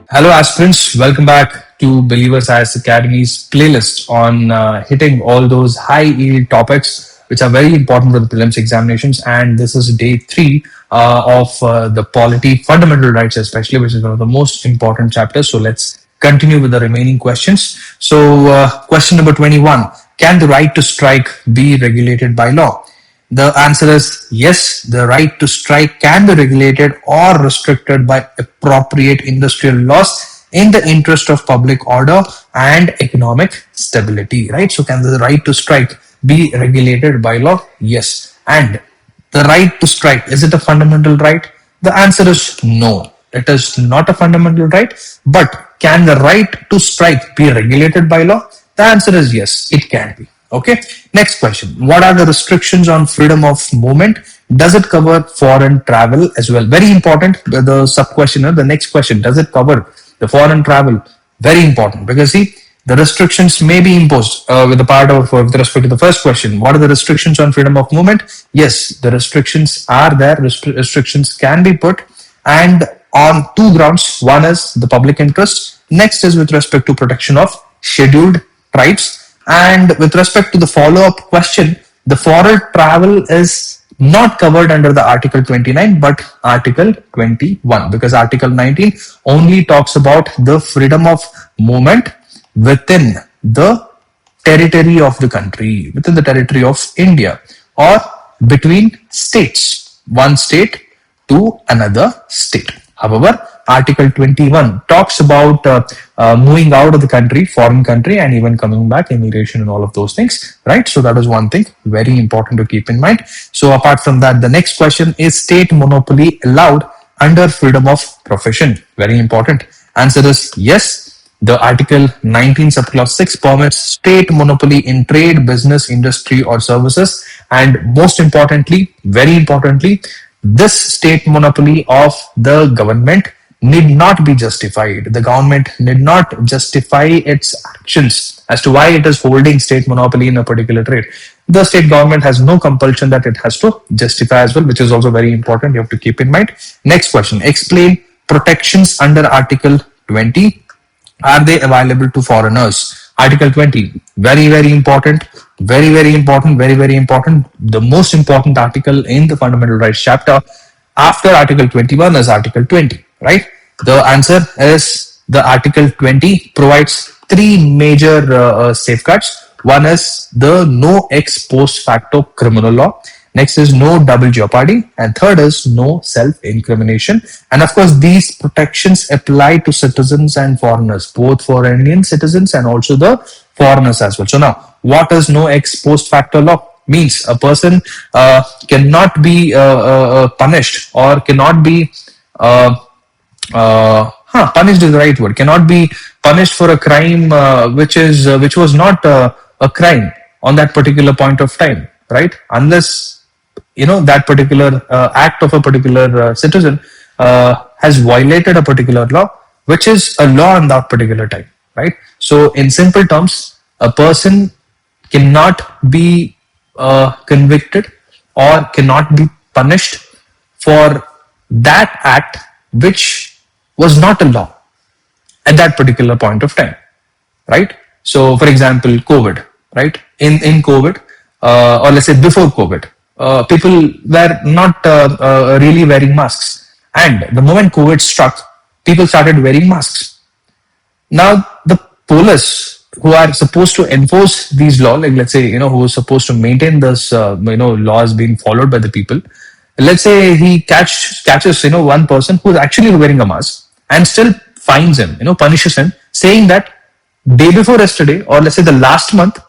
Hello, aspirants. Welcome back to Believers IAS Academy's playlist on hitting all those high yield topics which are very important for the prelims examinations. And this is day three of the polity fundamental rights, especially, which is one of the most important chapters. So let's continue with the remaining questions. So, question number 21: can the right to strike be regulated by law? The answer is yes, the right to strike can be regulated or restricted by appropriate industrial laws in the interest of public order and economic stability, right? So can the right to strike be regulated by law? Yes. And the right to strike, is it a fundamental right? The answer is no. It is not a fundamental right. But can the right to strike be regulated by law? The answer is yes, it can be. Okay. Next question. What are the restrictions on freedom of movement? Does it cover foreign travel as well? Very important. The sub question, the next question, does it cover the foreign travel? Very important, because see, the restrictions may be imposed with with respect to the first question. What are the restrictions on freedom of movement? Yes, the restrictions are there. Restrictions can be put, and on two grounds. One is the public interest. Next is with respect to protection of scheduled tribes. And with respect to the follow-up question, the foreign travel is not covered under the Article 29, but Article 21, because Article 19 only talks about the freedom of movement within the territory of the country, within the territory of India, or between states, one state to another state. However, Article 21 talks about moving out of the country, foreign country, and even coming back, immigration and all of those things, right? So that is one thing very important to keep in mind. So apart from that, the next question is state monopoly allowed under freedom of profession? Very important. Answer is yes. The Article 19 subclause 6 permits state monopoly in trade, business, industry, or services. And most importantly, very importantly, this state monopoly of the government need not be justified. The government need not justify its actions as to why it is holding state monopoly in a particular trade. The state government has no compulsion that it has to justify as well, which is also very important. You have to keep in mind. Next question. Explain protections under Article 20. Are they available to foreigners? Article 20, very, very important. Very, very important. Very, very important. The most important article in the fundamental rights chapter after Article 21 is Article 20, right? The answer is the Article 20 provides three major safeguards. One is the no ex post facto criminal law. Next is no double jeopardy. And third is no self-incrimination. And of course, these protections apply to citizens and foreigners, both for Indian citizens and also the foreigners as well. So now, what is no ex post facto law? Means a person cannot be punished or cannot be punished is the right word. Cannot be punished for a crime which was not a crime on that particular point of time, right? Unless that particular act of a particular citizen has violated a particular law, which is a law in that particular time, right? So in simple terms, a person cannot be convicted or cannot be punished for that act which was not a law at that particular point of time, right? So for example, COVID, right? In COVID, or let's say before COVID, people were not really wearing masks. And the moment COVID struck, people started wearing masks. Now, the police who are supposed to enforce these laws, like let's say, who is supposed to maintain this, laws being followed by the people. Let's say he catches, one person who is actually wearing a mask and still fines him, punishes him, saying that day before yesterday, or let's say the last month,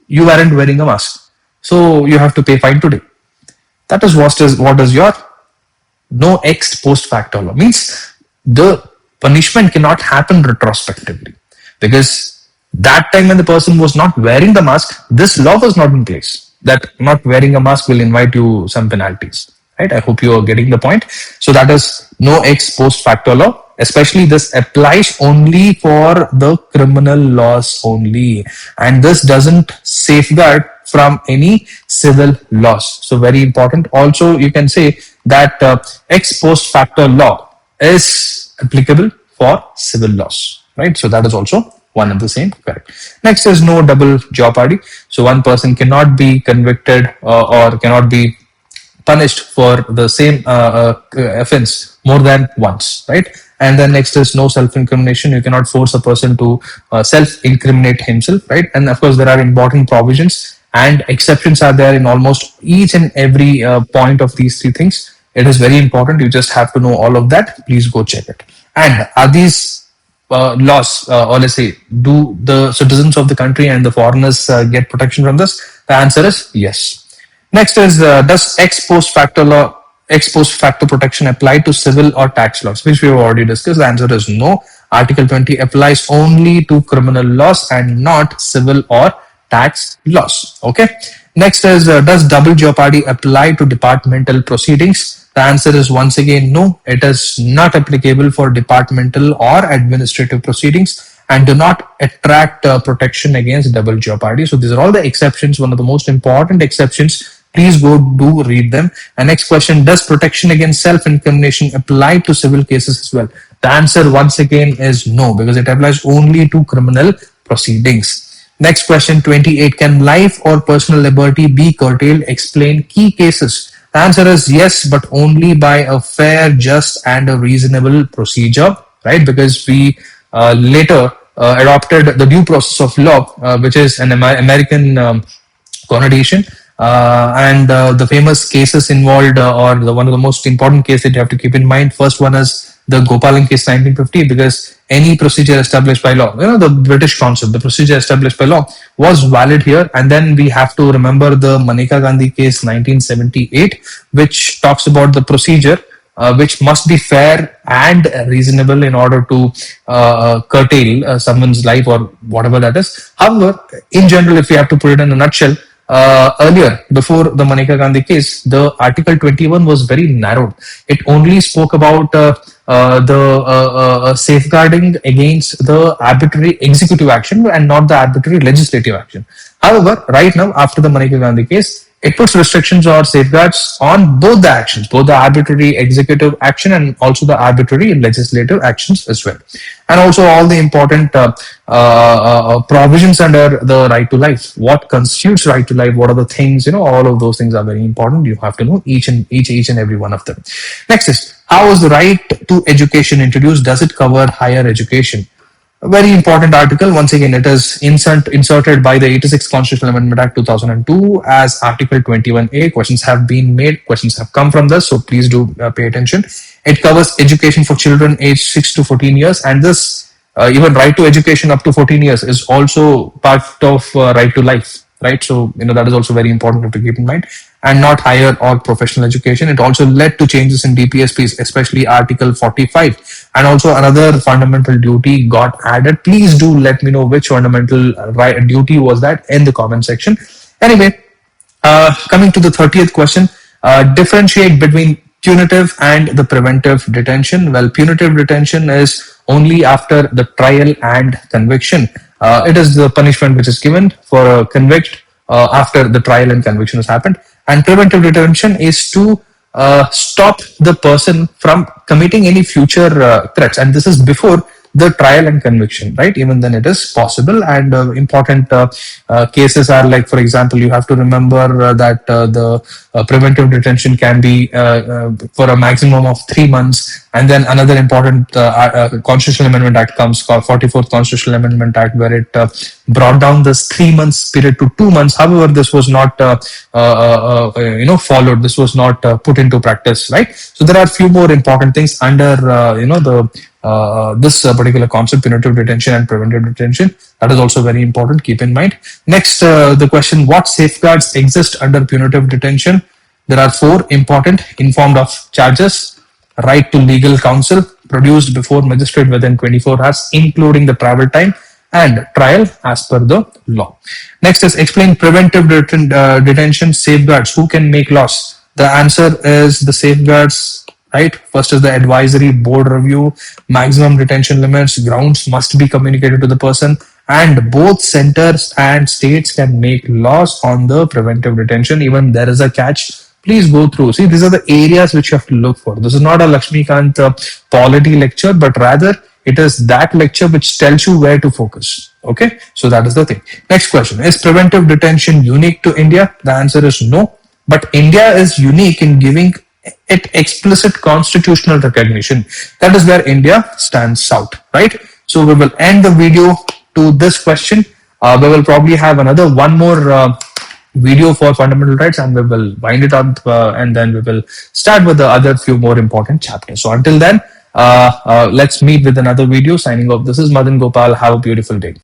you weren't wearing a mask. So you have to pay fine today. That is what is your no ex post facto law. Means the punishment cannot happen retrospectively, because that time when the person was not wearing the mask, this law was not in place. That not wearing a mask will invite you some penalties, right? I hope you are getting the point. So that is no ex post facto law. Especially this applies only for the criminal laws only. And this doesn't safeguard from any civil laws. So very important. Also, you can say that ex post facto law is applicable for civil loss, right? So that is also one and the same, correct. Next is no double jeopardy. So one person cannot be convicted or cannot be punished for the same offense more than once, right? And then next is no self-incrimination. You cannot force a person to self-incriminate himself, right? And of course, there are important provisions and exceptions are there in almost each and every point of these three things. It is very important. You just have to know all of that. Please go check it. And are these laws, or let's say, do the citizens of the country and the foreigners get protection from this? The answer is yes. Next is does ex post facto protection apply to civil or tax laws, which we have already discussed. The answer is no. Article 20 applies only to criminal laws and not civil or tax laws. Okay. Next is does double jeopardy apply to departmental proceedings? The answer is once again no. It is not applicable for departmental or administrative proceedings and do not attract protection against double jeopardy. So these are all the exceptions, one of the most important exceptions. Please go do read them. And next question, does protection against self-incrimination apply to civil cases as well? The answer once again is no, because it applies only to criminal proceedings. Next question, 28, can life or personal liberty be curtailed? Explain key cases. The answer is yes, but only by a fair, just and a reasonable procedure, right? Because we later adopted the due process of law, which is an American connotation. And the famous cases involved, one of the most important cases that you have to keep in mind. First one is the Gopalan case 1950, because any procedure established by law, the British concept, the procedure established by law was valid here. And then we have to remember the Maneka Gandhi case 1978, which talks about the procedure which must be fair and reasonable in order to curtail someone's life or whatever that is. However, in general, if we have to put it in a nutshell, earlier, before the Maneka Gandhi case, the Article 21 was very narrow. It only spoke about the safeguarding against the arbitrary executive action and not the arbitrary legislative action. However, right now, after the Maneka Gandhi case, it puts restrictions or safeguards on both the actions, both the arbitrary executive action and also the arbitrary legislative actions as well. And also all the important provisions under the right to life. What constitutes right to life? What are the things? All of those things are very important. You have to know each and every one of them. Next is, how is the right to education introduced? Does it cover higher education? A very important article. Once again, it is inserted by the 86th Constitutional Amendment Act 2002 as Article 21A. Questions have been made. Questions have come from this. So please do pay attention. It covers education for children aged 6 to 14 years. And this, even right to education up to 14 years is also part of right to life, right? So, that is also very important to keep in mind. And not higher or professional education. It also led to changes in DPSPs, especially Article 45. And also another fundamental duty got added. Please do let me know which fundamental duty was that in the comment section. Anyway, coming to the 30th question, differentiate between punitive and the preventive detention. Well, punitive detention is only after the trial and conviction. It is the punishment which is given for a convict after the trial and conviction has happened. And preventive detention is to stop the person from committing any future threats. And this is before the trial and conviction, right? Even then it is possible. And important cases are like, for example, you have to remember that the preventive detention can be for a maximum of 3 months. And then another important Constitutional Amendment Act comes, called 44th Constitutional Amendment Act, where it brought down this 3 months period to 2 months. However, this was not followed. This was not put into practice, right? So there are a few more important things under this particular concept, punitive detention and preventive detention. That is also very important. Keep in mind. Next, the question: what safeguards exist under punitive detention? There are 4 important: informed of charges, right to legal counsel, produced before magistrate within 24 hours, including the travel time, and trial as per the law. Next is explain preventive detention safeguards. Who can make laws? The answer is the safeguards, right? First is the advisory board review, maximum detention limits, grounds must be communicated to the person, and both centers and states can make laws on the preventive detention. Even there is a catch. please go through. See, these are the areas which you have to look for. This is not a Lakshmikant polity lecture, but rather it is that lecture which tells you where to focus. Okay, so that is the thing. Next question: is preventive detention unique to India? The answer is no. But India is unique in giving it explicit constitutional recognition. That is where India stands out, right? So we will end the video to this question. We will probably have another one more video for fundamental rights, and we will wind it up, and then we will start with the other few more important chapters. So until then, let's meet with another video. Signing off. This is Madan Gopal. Have a beautiful day.